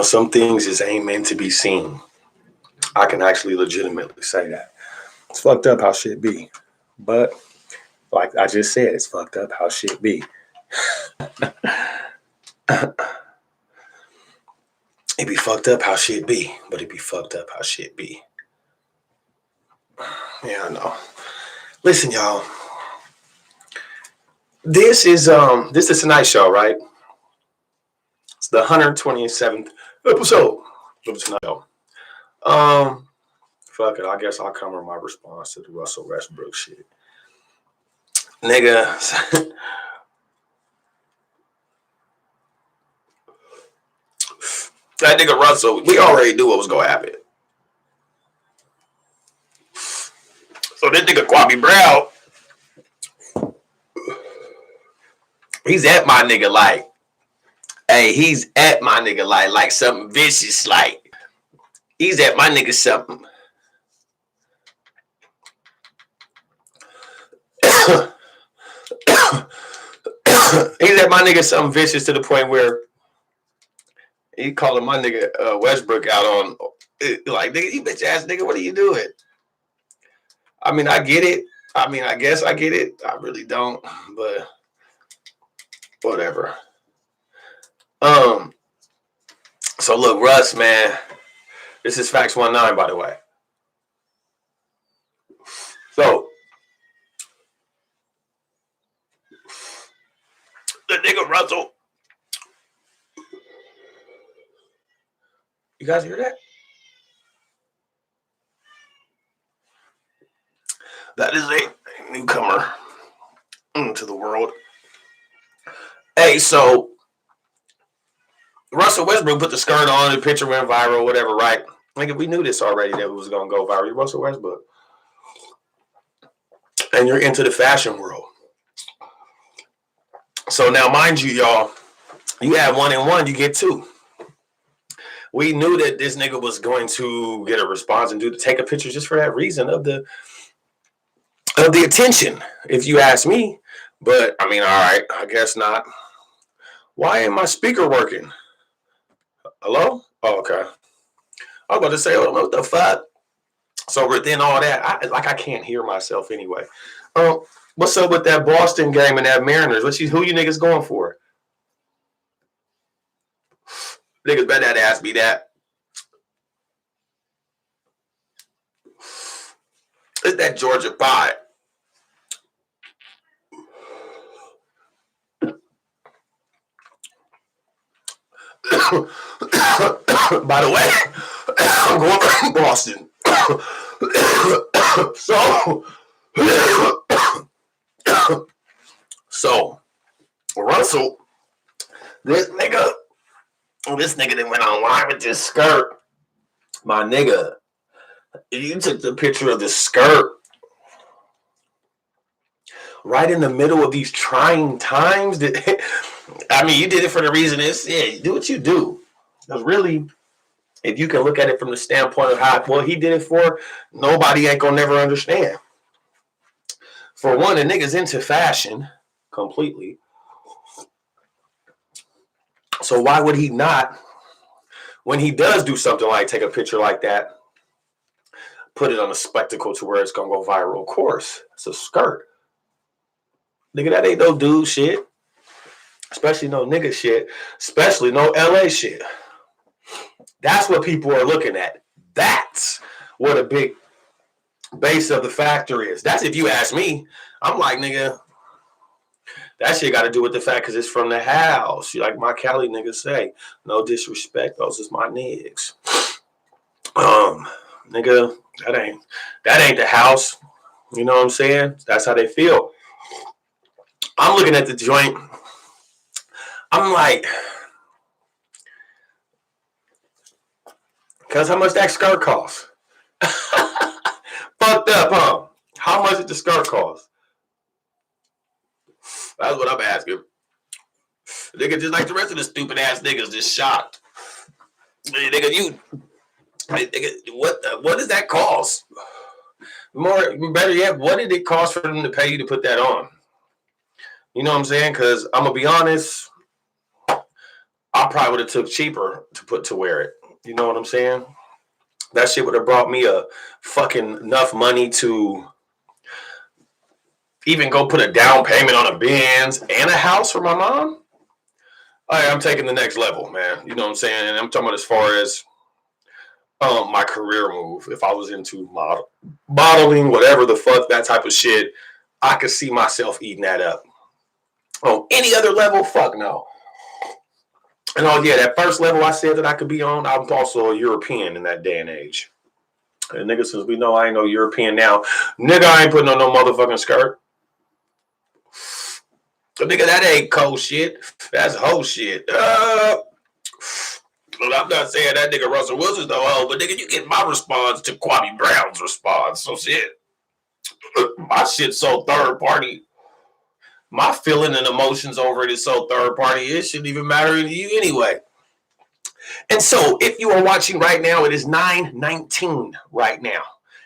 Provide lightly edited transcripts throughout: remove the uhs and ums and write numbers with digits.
some things just ain't meant to be seen. I can actually legitimately say that. It's fucked up how shit be. But like I just said, it's fucked up how shit be. It be fucked up how shit be, but it be fucked up how shit be. Yeah, I know. Listen, y'all. This is tonight's show, right? It's the 127th episode of tonight's show. Fuck it. I guess I'll come with my response to the Russell Westbrook shit. Nigga. That nigga Russell, we already knew what was going to happen. So this nigga Kwame Brown, he's at my nigga like, hey, he's at my nigga like something vicious, like, he's at my nigga something. He's at my nigga something vicious to the point where he calling my nigga Westbrook out on, like, nigga, you bitch ass nigga, what are you doing? I mean, I get it. I mean, I guess I get it. I really don't, but whatever. So look, Russ, man, this is COLFAX-19, by the way. So the nigga Russell, you guys hear that? That is a newcomer into the world. Hey, so Russell Westbrook put the skirt on, the picture went viral, whatever, right? Nigga, we knew this already that it was going to go viral. You're Russell Westbrook. And you're into the fashion world. So now, mind you, y'all, you add 1 and 1, you get 2. We knew that this nigga was going to get a response and take a picture just for that reason of the attention, if you ask me. But, I mean, all right, I guess not. Why ain't my speaker working? Hello? Oh, okay. I was about to say, what the fuck? So within all that, I can't hear myself anyway. What's up with that Boston game and that Mariners? Who you niggas going for? Niggas better not ask me that. It's that Georgia pie. By the way, I'm going to Boston. So Russell, this nigga that went online with this skirt, my nigga, you took the picture of the skirt right in the middle of these trying times. I mean, you did it for the reason you do what you do. Because really, if you can look at it from the standpoint of how well he did it for, nobody ain't gonna never understand. For one, the nigga's into fashion completely. So why would he not, when he does do something like take a picture like that, put it on a spectacle to where it's gonna go viral? Of course, it's a skirt. Nigga, that ain't no dude shit. Especially no nigga shit. Especially no LA shit. That's what people are looking at. That's what a big base of the factor is. That's if you ask me. I'm like, nigga, that shit got to do with the fact because it's from the house. Like my Cali niggas say, no disrespect, those is my niggas. Nigga, that ain't the house. You know what I'm saying? That's how they feel. I'm looking at the joint. I'm like, cause how much that skirt cost? Fucked up, huh? How much did the skirt cost? That's what I'm asking. Nigga, just like the rest of the stupid ass niggas, just shocked. Nigga, what does that cost? Better yet, what did it cost for them to pay you to put that on? You know what I'm saying? Because I'm gonna be honest, I probably would have took cheaper to wear it. You know what I'm saying? That shit would have brought me a fucking enough money to even go put a down payment on a Benz and a house for my mom. I'm taking the next level, man. You know what I'm saying? And I'm talking about as far as my career move. If I was into modeling, whatever the fuck, that type of shit, I could see myself eating that up. On any other level, fuck no. And yeah, that first level I said that I could be on, I'm also a European in that day and age. And nigga, since we know I ain't no European now, nigga, I ain't putting on no motherfucking skirt. Nigga, that ain't cold shit. That's whole shit. Well, I'm not saying that nigga Russell Wilson's the hoe, but nigga, you get my response to Kwame Brown's response. So shit. My shit's so third party. My feeling and emotions over it is so third party. It shouldn't even matter to you anyway. And so if you are watching right now, it is 9:19 right now.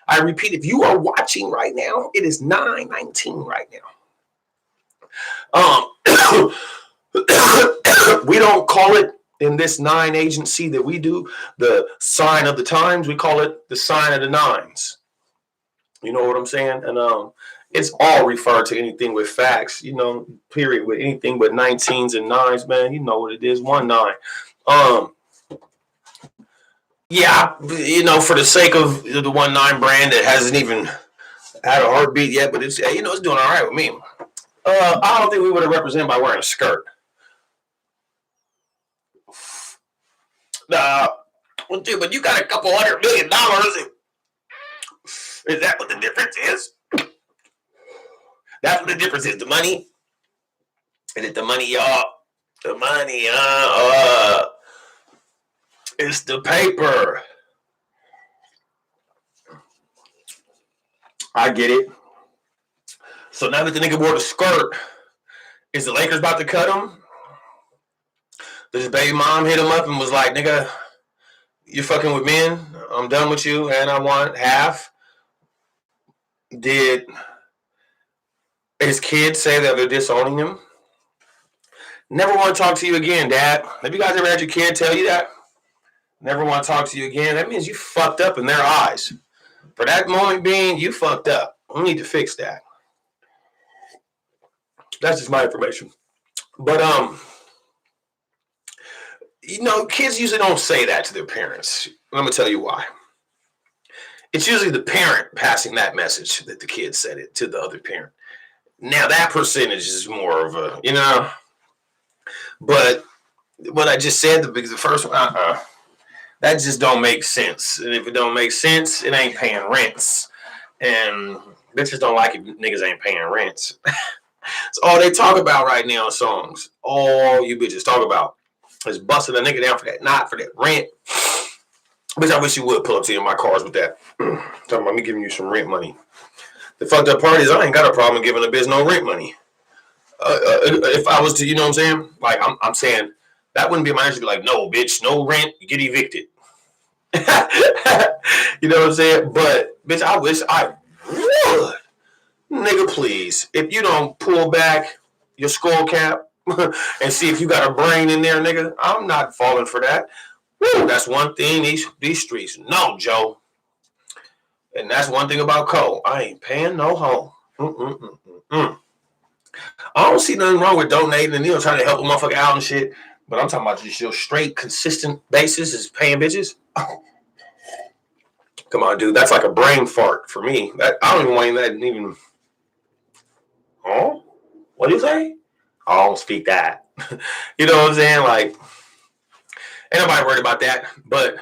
I repeat, if you are watching right now, it is 9:19 right now. We don't call it in this 9 agency that we do the sign of the times. We call it the sign of the nines. You know what I'm saying? And it's all referred to anything with facts, you know, period, with anything with 19s and 9s, man. You know what it is, 1-9. Yeah, you know, for the sake of the 1-9 brand that hasn't even had a heartbeat yet, but it's, you know, it's doing all right with me. I don't think we would have represented by wearing a skirt. Well, dude, but you got a couple $100 million. Is that what the difference is? That's what the difference is. The money? Is it the money, y'all? The money, it's the paper. I get it. So now that the nigga wore the skirt, is the Lakers about to cut him? Does his baby mom hit him up and was like, nigga, you're fucking with men. I'm done with you, and I want half. Did his kids say that they're disowning him? Never want to talk to you again, Dad. Have you guys ever had your kid tell you that? Never want to talk to you again. That means you fucked up in their eyes. For that moment being, you fucked up. We need to fix that. That's just my information. But you know, kids usually don't say that to their parents. Let me tell you why. It's usually the parent passing that message that the kid said it to the other parent. Now that percentage is more of a, you know, but what I just said, the first one, that just don't make sense. And if it don't make sense, it ain't paying rents. And bitches don't like it. Niggas ain't paying rents. It's all they talk about right now in songs. All you bitches talk about is busting a nigga down for that, not for that rent. Bitch, I wish you would pull up to you in my cars with that. Talking about me giving you some rent money. The fucked up part is I ain't got a problem giving a bitch no rent money. If I was to, you know what I'm saying? Like, I'm saying that wouldn't be my answer to be like, no, bitch, no rent, you get evicted. You know what I'm saying? But, bitch, I wish I would. Nigga, please. If you don't pull back your skull cap and see if you got a brain in there, nigga, I'm not falling for that. Woo, that's one thing these streets know, Joe. And that's one thing about Cole. I ain't paying no home. I don't see nothing wrong with donating and, you know, trying to help a motherfucker out and shit. But I'm talking about just your straight, consistent basis is paying bitches. Oh. Come on, dude. That's like a brain fart for me. I don't even want that even. Oh? What do you say? I don't speak that. You know what I'm saying? Like, ain't nobody worried about that. But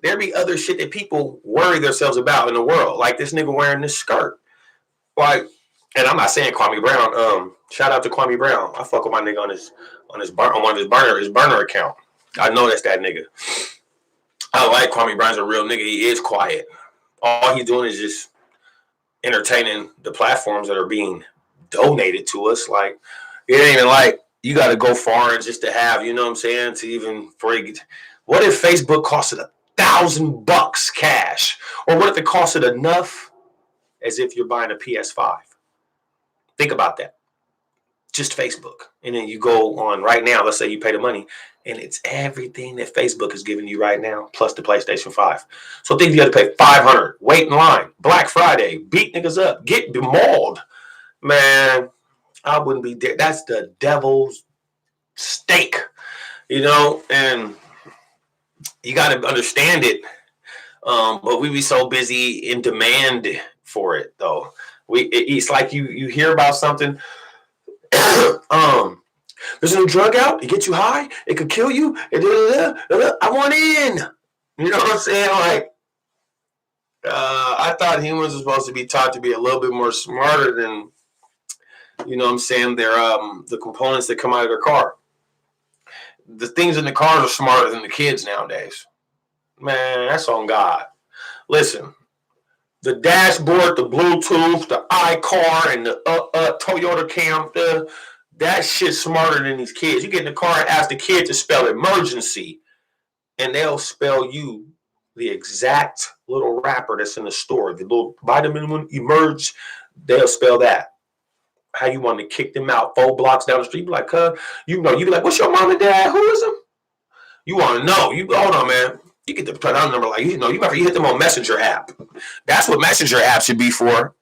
there be other shit that people worry themselves about in the world. Like this nigga wearing this skirt. Like, and I'm not saying Kwame Brown. Shout out to Kwame Brown. I fuck with my nigga on one of his burner account. I know that's that nigga. I like Kwame Brown's a real nigga. He is quiet. All he's doing is just entertaining the platforms that are being donated to us. Like, it ain't even like you got to go far just to have, you know what I'm saying, to even for it. What if Facebook costed $1,000 cash? Or what if it costed enough as if you're buying a PS5? Think about that. just Facebook. And then you go on right now, let's say you pay the money, and it's everything that Facebook is giving you right now, plus the PlayStation 5. So think you have to pay $500, wait in line, Black Friday, beat niggas up, get mauled. Man, I wouldn't be there. That's the devil's steak, and you got to understand it. But we be so busy in demand for it, though. It's like you hear about something. There's a new drug out. It gets you high. It could kill you. I want in. You know what I'm saying? Like, I thought humans were supposed to be taught to be a little bit more smarter than, you know what I'm saying, their the components that come out of their car. The things in the cars are smarter than the kids nowadays. Man, that's on God. Listen, the dashboard, the Bluetooth, the iCar, and the Toyota Cam, that shit's smarter than these kids. You get in the car and ask the kid to spell emergency, and they'll spell you the exact little wrapper that's in the store. The little vitamin emerge, they'll spell that. How you want to kick them out 4 blocks down the street? You be like, you be like, what's your mom and dad? Who is them? You want to know? You hold on, man. You get the phone number, like, you remember you hit them on Messenger app. That's what Messenger app should be for.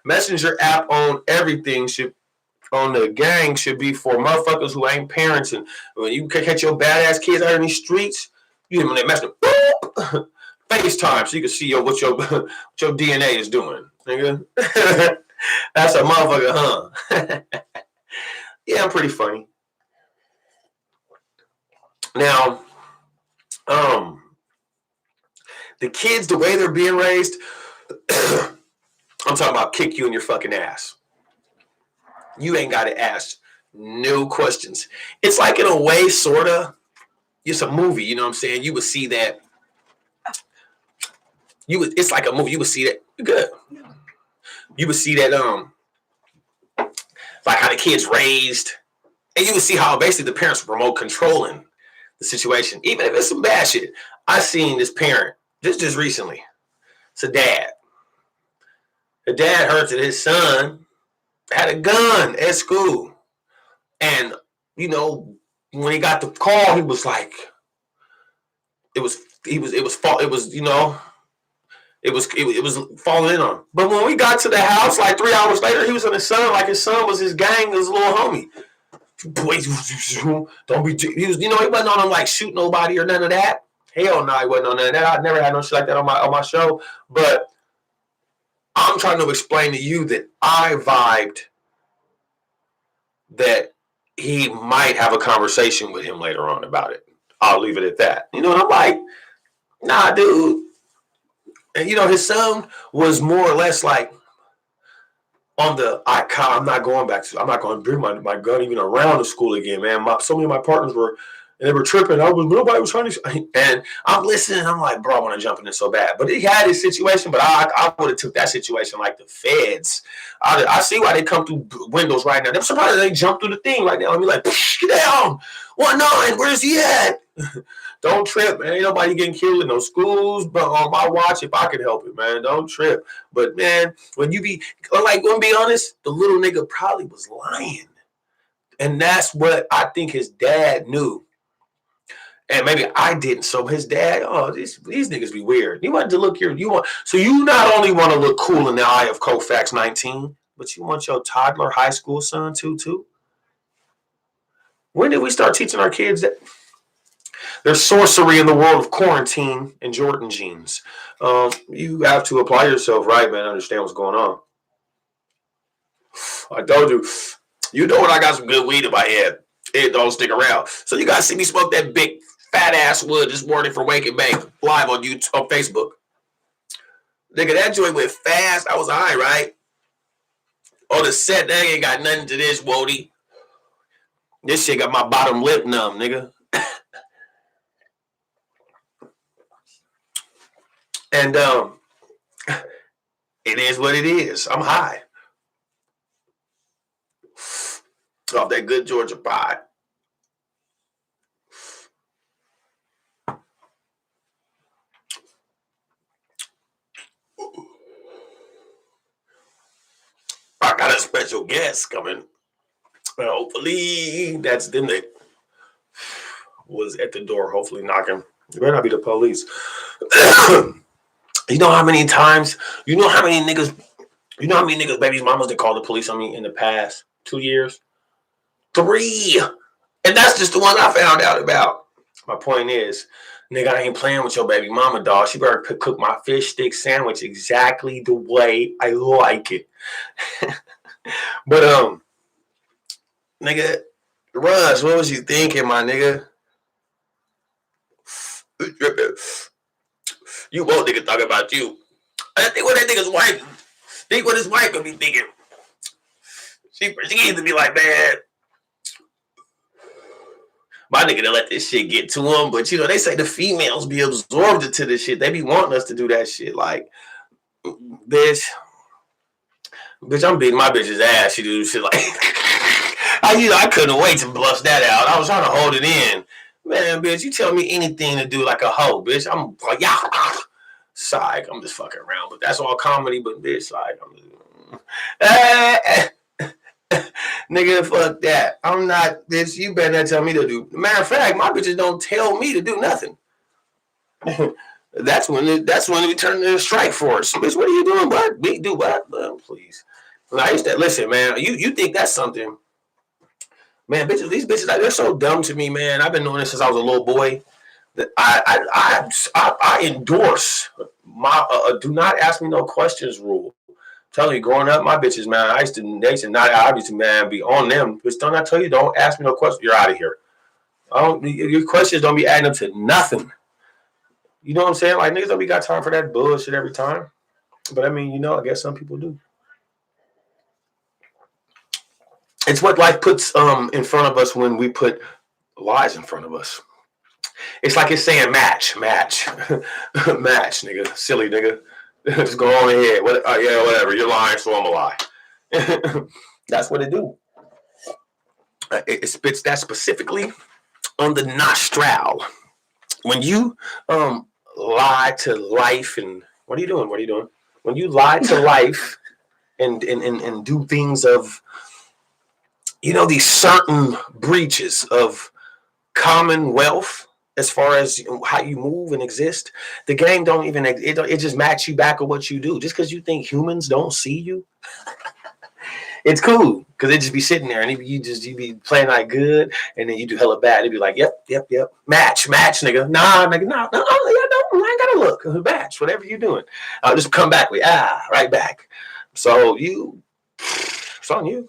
Messenger app on everything on the gang should be for motherfuckers who ain't parents. And when you catch your badass kids out in these streets, you hit them on that messenger, boop, FaceTime, so you can see what your DNA is doing, nigga. That's a motherfucker, huh? Yeah, I'm pretty funny. Now, the kids, the way they're being raised, I'm talking about kick you in your fucking ass. You ain't got to ask no questions. It's like, in a way, sort of, it's a movie, you know what I'm saying? You would see that. It's like a movie. You would see that. Good. You would see that, like how the kids raised, and you would see how basically the parents were remote controlling the situation, even if it's some bad shit. I seen this parent just recently. It's a dad. The dad heard that his son had a gun at school, and when he got the call, he was like, it was falling in on him. But when we got to the house, like 3 hours later, he was on his son, like his son was his gang, his little homie. Boy, don't be. He wasn't on him like shoot nobody or none of that. Hell no, he wasn't on none of that. I never had no shit like that on my show. But I'm trying to explain to you that I vibed that he might have a conversation with him later on about it. I'll leave it at that. And I'm like, nah, dude. And his son was more or less like on the I'm not going to bring my gun even around the school again, man. So many of my partners were tripping. Nobody was trying to, and I'm listening. I'm like, bro, I want to jump in this so bad. But he had his situation, but I would have took that situation like the feds. I see why they come through windows right now. I'm surprised they jump through the thing right now and be like, get down, 19, where's he at? Don't trip, man. Ain't nobody getting killed in no schools, but on my watch, if I could help it, man, don't trip. But man, when you be like, gonna be honest, the little nigga probably was lying, and that's what I think his dad knew. And maybe I didn't. So his dad, these niggas be weird. You want to look so you not only want to look cool in the eye of COLFAX-19, but you want your toddler high school son too. When did we start teaching our kids that there's sorcery in the world of quarantine and Jordan jeans? You have to apply yourself right, man, understand what's going on. I told you, when I got some good weed in my head, it don't stick around. So you guys see me smoke that big fat ass wood this morning for Wake and Bake live on YouTube, on Facebook. Nigga, that joint went fast. I was high, right? On the set, they ain't got nothing to this, Wody. This shit got my bottom lip numb, nigga. And it is what it is. I'm high. Off that good Georgia pie. I got a special guest coming. Hopefully that's them that was at the door, hopefully knocking. It better not be the police. You know how many times, you know how many niggas, babies, mamas that called the police on me in the past 2 years? 3. And that's just the one I found out about. My point is, nigga, I ain't playing with your baby mama, dog. She better cook my fish stick sandwich exactly the way I like it. But nigga, Russ, what was you thinking, my nigga? You won't nigga talk about you. I think what that nigga's wife, think what his wife could be thinking. She needs to be like, man, my nigga done let this shit get to him. But you know, they say the females be absorbed into this shit. They be wanting us to do that shit. Like, bitch, I'm beating my bitch's ass. She do shit like I couldn't wait to bust that out. I was trying to hold it in. Man, bitch, you tell me anything to do like a hoe, bitch. I'm like, yeah, psych. I'm just fucking around. But that's all comedy, but bitch, like, nigga, fuck that. I'm not, bitch, you better not tell me to do. Matter of fact, my bitches don't tell me to do nothing. That's when we turn into a strike force. Bitch, what are you doing, bud? We do what? Please. I used to, listen, man, you think that's something. Man, bitches, these bitches, they're so dumb to me, man. I've been doing this since I was a little boy. That I endorse my do not ask me no questions rule. I'm telling you, growing up, my bitches, man, I used to, man, be on them. Bitch, don't I tell you, don't ask me no questions. You're out of here. Your questions don't be adding up to nothing. You know what I'm saying? Like, niggas don't be got time for that bullshit every time. But I mean, I guess some people do. It's what life puts in front of us when we put lies in front of us. It's like it's saying match, nigga, silly nigga. Just go on ahead. Yeah, whatever. You're lying, so I'm a lie. That's what it do. It spits that specifically on the nostril. When you lie to life, and what are you doing? When you lie to life and do things of, these certain breaches of commonwealth, as far as how you move and exist, the game don't even, it just match you back with what you do. Just because you think humans don't see you, it's cool, because it just be sitting there and you be playing like good, and then you do hella bad. It'd be like, yep, match, nigga. Nah, nigga, no, I ain't gotta look. Match, whatever you doing. I'll just come back with, right back. So it's on you.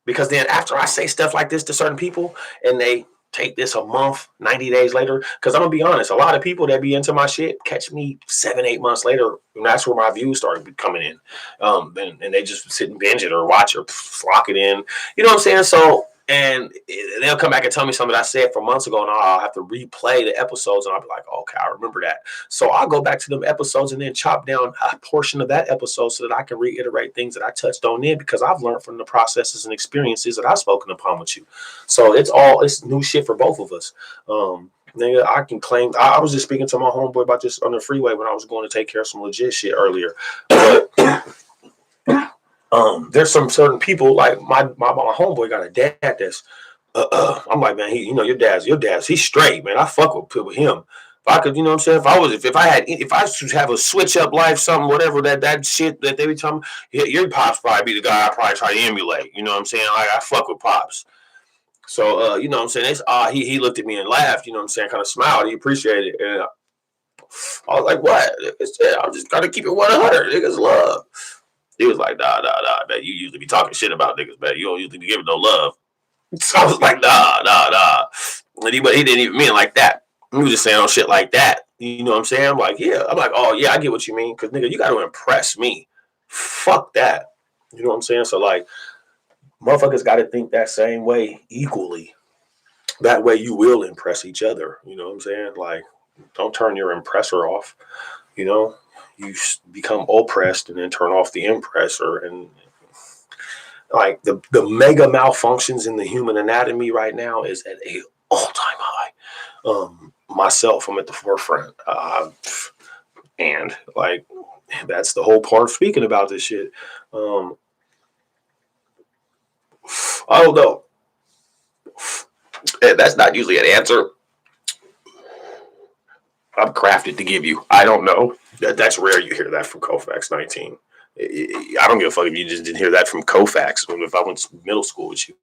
Because then after I say stuff like this to certain people and they take this a month, 90 days later, because I'm gonna be honest, a lot of people that be into my shit catch me 7-8 months later, and that's where my views started coming in. And they just sit and binge it or watch or flock it in. You know what I'm saying? So, and they'll come back and tell me something I said for months ago, and I'll have to replay the episodes, and I'll be like, okay, I remember that. So I'll go back to them episodes and then chop down a portion of that episode so that I can reiterate things that I touched on then, because I've learned from the processes and experiences that I've spoken upon with you. So it's new shit for both of us. Nigga, I can claim. I was just speaking to my homeboy about this on the freeway when I was going to take care of some legit shit earlier. But there's some certain people, like my homeboy got a dad that's I'm like, man, your dad's he's straight, man. I fuck with him. If I could, you know what I'm saying, if I should have a switch up life, something, whatever, that shit that they be telling me, your pops probably be the guy I probably try to emulate. You know what I'm saying? Like, I fuck with pops. So you know what I'm saying, it's he looked at me and laughed, you know what I'm saying, kind of smiled, he appreciated it. And I was like, what? I'm just gotta keep it 100. Niggas love. He was like, nah, man, you usually be talking shit about niggas, man. You don't usually be giving no love. So I was like, nah. But he didn't even mean it like that. He was just saying on shit like that. You know what I'm saying? I'm like, yeah. I'm like, oh, yeah, I get what you mean. Because, nigga, you got to impress me. Fuck that. You know what I'm saying? So, like, motherfuckers got to think that same way equally. That way you will impress each other. You know what I'm saying? Like, don't turn your impressor off. You know? You become oppressed and then turn off the impressor. And like the mega malfunctions in the human anatomy right now is at a all-time high. Myself, I'm at the forefront. And like, that's the whole part of speaking about this shit. Oh no, and that's not usually an answer I'm crafted to give you. I don't know. That's rare you hear that from COLFAX-19. I don't give a fuck if you just didn't hear that from COLFAX. If I went to middle school with you,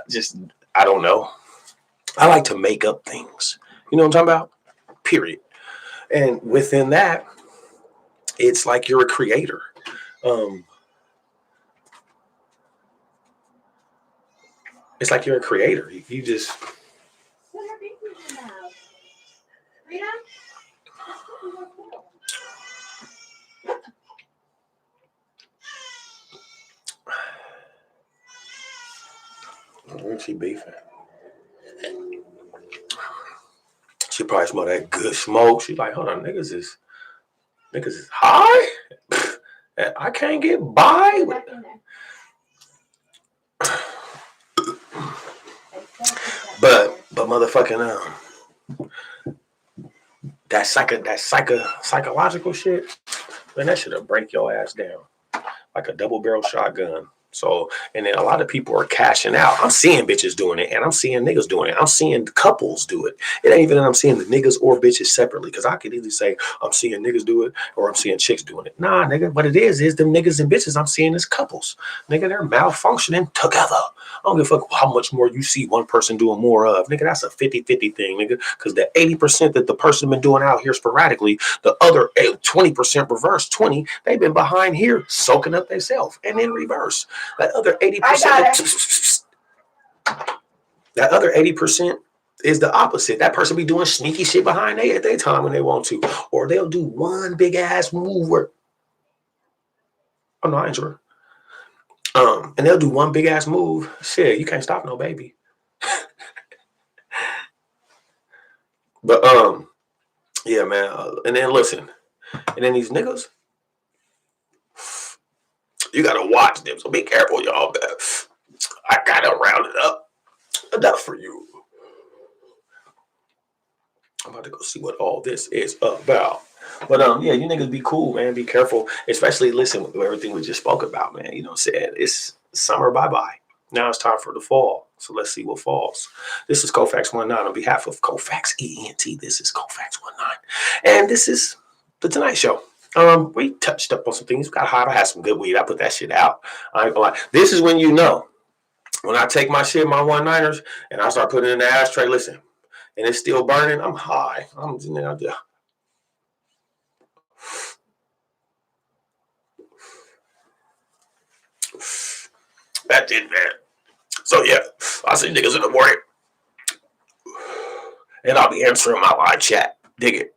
just I don't know. I like to make up things. You know what I'm talking about? Period. And within that, it's like you're a creator. Um, it's like you're a creator. You just. Where's she beefing? She probably smell that good smoke. She like, hold on, niggas is high. I can't get by. But motherfucking that psychological shit, man, that should have break your ass down like a double barrel shotgun. So, and then a lot of people are cashing out. I'm seeing bitches doing it, and I'm seeing niggas doing it. I'm seeing couples do it. It ain't even that I'm seeing the niggas or bitches separately, because I could easily say I'm seeing niggas do it or I'm seeing chicks doing it. Nah, nigga, what it is them niggas and bitches I'm seeing as couples. Nigga, they're malfunctioning together. I don't give a fuck how much more you see one person doing more of. Nigga, that's a 50-50 thing, nigga, because the 80% that the person been doing out here sporadically, the other 20% reverse 20, they've been behind here soaking up themselves, and then reverse. That other 80%. That other 80% is the opposite. That person be doing sneaky shit behind they at their time when they want to. Or they'll do one big ass move where I'm not injured. And they'll do one big ass move. Shit, you can't stop no baby. But yeah, man. And then listen. And then these niggas, you gotta watch them. So be careful, y'all. I gotta round it up. Enough for you. I'm about to go see what all this is about. But yeah, you niggas be cool, man. Be careful. Especially listen with everything we just spoke about, man. You know what I'm saying? It's summer bye-bye. Now it's time for the fall. So let's see what falls. This is COLFAX-19 on behalf of COLFAX-ENT. This is COLFAX-19. And this is the Tonight Show. We touched up on some things. We got hot. I had some good weed. I put that shit out. I ain't gonna lie. This is when you know. When I take my shit, my one-niners, and I start putting it in the ashtray, listen, and it's still burning, I'm high. I'm just, that did, man. So yeah, I'll see niggas in the morning, and I'll be answering my live chat. Dig it.